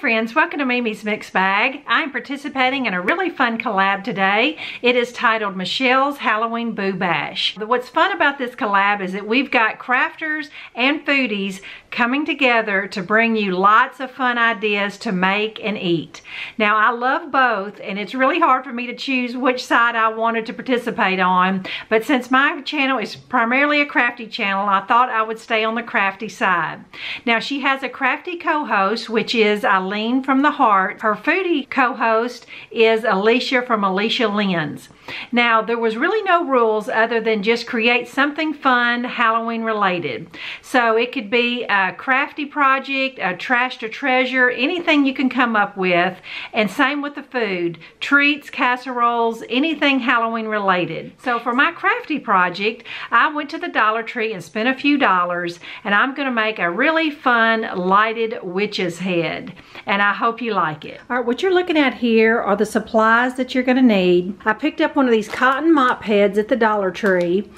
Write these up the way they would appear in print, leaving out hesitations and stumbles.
friends, welcome to Mimi's Mixed Bag. I'm participating in a really fun collab today. It is titled Michelle's Halloween Boo Bash. What's fun about this collab is that we've got crafters and foodies coming together to bring you lots of fun ideas to make and eat. Now, I love both, and it's really hard for me to choose which side I wanted to participate on, but since my channel is primarily a crafty channel, I thought I would stay on the crafty side. Now, she has a crafty co-host, which is Eileen from The Heart. Her foodie co-host is Alicia from Alicia Lynn's. Now, there was really no rules other than just create something fun Halloween related. So it could be a crafty project, a trash to treasure, anything you can come up with. And same with the food, treats, casseroles, anything Halloween related. So for my crafty project, I went to the Dollar Tree and spent a few dollars, and I'm going to make a really fun lighted witch's head. And I hope you like it. All right, what you're looking at here are the supplies that you're going to need. I picked up one of these cotton mop heads at the Dollar Tree,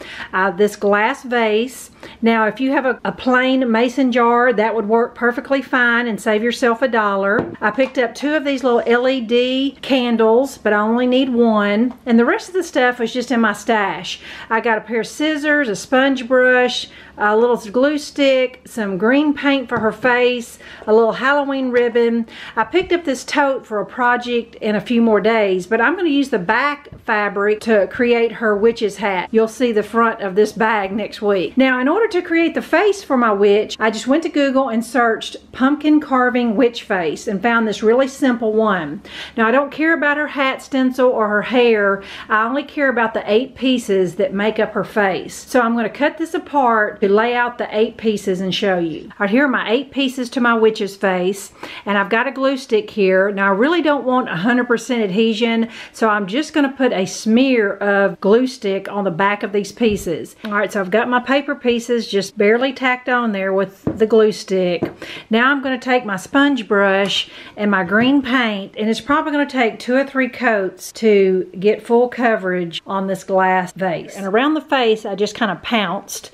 this glass vase. Now, if you have a plain mason jar, that would work perfectly fine and save yourself $1. I picked up 2 of these little LED candles, but I only need 1. And the rest of the stuff was just in my stash. I got a pair of scissors, a sponge brush, a little glue stick, some green paint for her face, a little Halloween ribbon. I picked up this tote for a project in a few more days, but I'm going to use the back fabric to create her witch's hat. You'll see the front of this bag next week. Now, in order to create the face for my witch, I just went to Google and searched pumpkin carving witch face and found this really simple one. Now, I don't care about her hat stencil or her hair. I only care about the 8 pieces that make up her face. So I'm going to cut this apart to lay out the 8 pieces and show you. All right, here are my 8 pieces to my witch's face, and I've got a glue stick here. Now, I really don't want 100% adhesion, so I'm just going to put a smear of glue stick on the back of these pieces. All right, so I've got my paper pieces just barely tacked on there with the glue stick. Now I'm going to take my sponge brush and my green paint, and it's probably going to take 2 or 3 coats to get full coverage on this glass vase. And around the face, I just kind of pounced,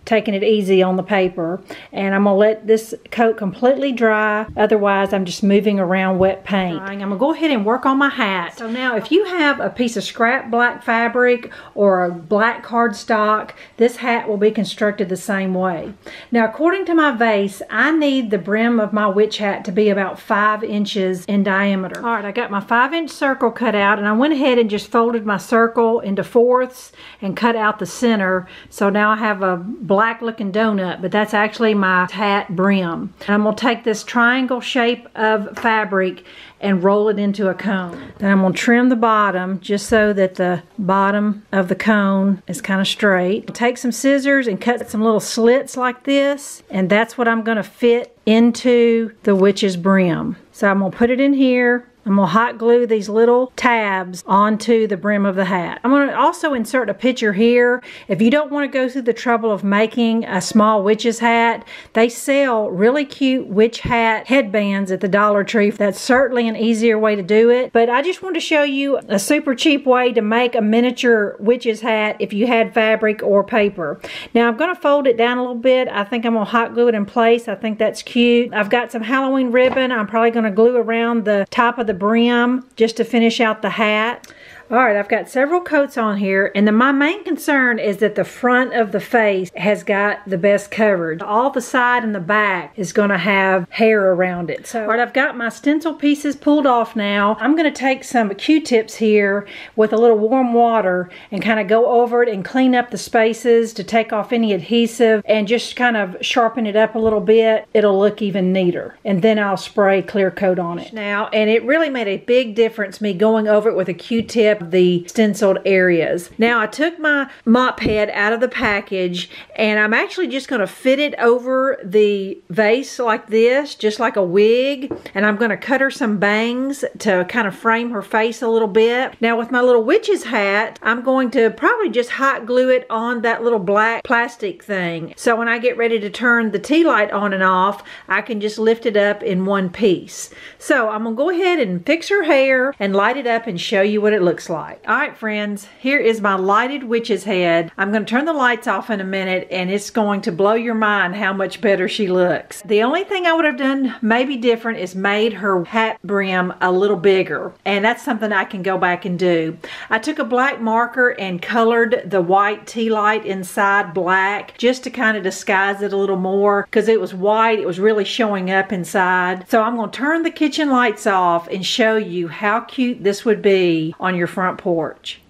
taking it easy on the paper, and I'm gonna let this coat completely dry. Otherwise, I'm just moving around wet paint. I'm gonna go ahead and work on my hat. So now, if you have a piece of scrap black fabric or a black cardstock, this hat will be constructed the same way. Now, according to my vase, I need the brim of my witch hat to be about 5 inches in diameter. All right, I got my 5-inch circle cut out, and I went ahead and just folded my circle into 4ths and cut out the center. So now I have a black looking donut, but that's actually my hat brim. And I'm going to take this triangle shape of fabric and roll it into a cone. Then I'm going to trim the bottom just so that the bottom of the cone is kind of straight. Take some scissors and cut some little slits like this, and that's what I'm going to fit into the witch's brim. So I'm going to put it in here. I'm going to hot glue these little tabs onto the brim of the hat. I'm going to also insert a picture here. If you don't want to go through the trouble of making a small witch's hat, they sell really cute witch hat headbands at the Dollar Tree. That's certainly an easier way to do it. But I just want to show you a super cheap way to make a miniature witch's hat if you had fabric or paper. Now I'm going to fold it down a little bit. I think I'm going to hot glue it in place. I think that's cute. I've got some Halloween ribbon. I'm probably going to glue around the top of the brim just to finish out the hat. All right, I've got several coats on here, and my main concern is that the front of the face has got the best coverage. All the side and the back is going to have hair around it. So, all right, I've got my stencil pieces pulled off now. I'm going to take some Q-tips here with a little warm water and kind of go over it and clean up the spaces to take off any adhesive and just kind of sharpen it up a little bit. It'll look even neater. And then I'll spray clear coat on it. Now, and it really made a big difference me going over it with a Q-tip the stenciled areas. Now I took my mop head out of the package, and I'm actually just going to fit it over the vase like this, just like a wig, and I'm going to cut her some bangs to kind of frame her face a little bit. Now with my little witch's hat, I'm going to probably just hot glue it on that little black plastic thing. So when I get ready to turn the tea light on and off, I can just lift it up in one piece. So I'm going to go ahead and fix her hair and light it up and show you what it looks like. looks like. All right, friends, here is my lighted witch's head. I'm going to turn the lights off in a minute, and it's going to blow your mind how much better she looks. The only thing I would have done maybe different is made her hat brim a little bigger, and that's something I can go back and do. I took a black marker and colored the white tea light inside black just to kind of disguise it a little more, because it was white, it was really showing up inside. So I'm going to turn the kitchen lights off and show you how cute this would be on your front porch.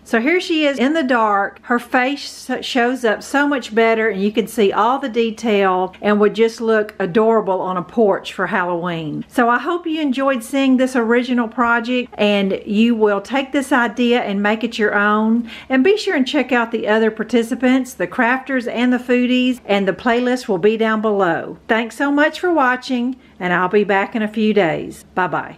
So here she is in the dark. Her face shows up so much better, and you can see all the detail and would just look adorable on a porch for Halloween. So I hope you enjoyed seeing this original project, and you will take this idea and make it your own. And be sure and check out the other participants, the crafters and the foodies, and the playlist will be down below. Thanks so much for watching, and I'll be back in a few days. Bye-bye.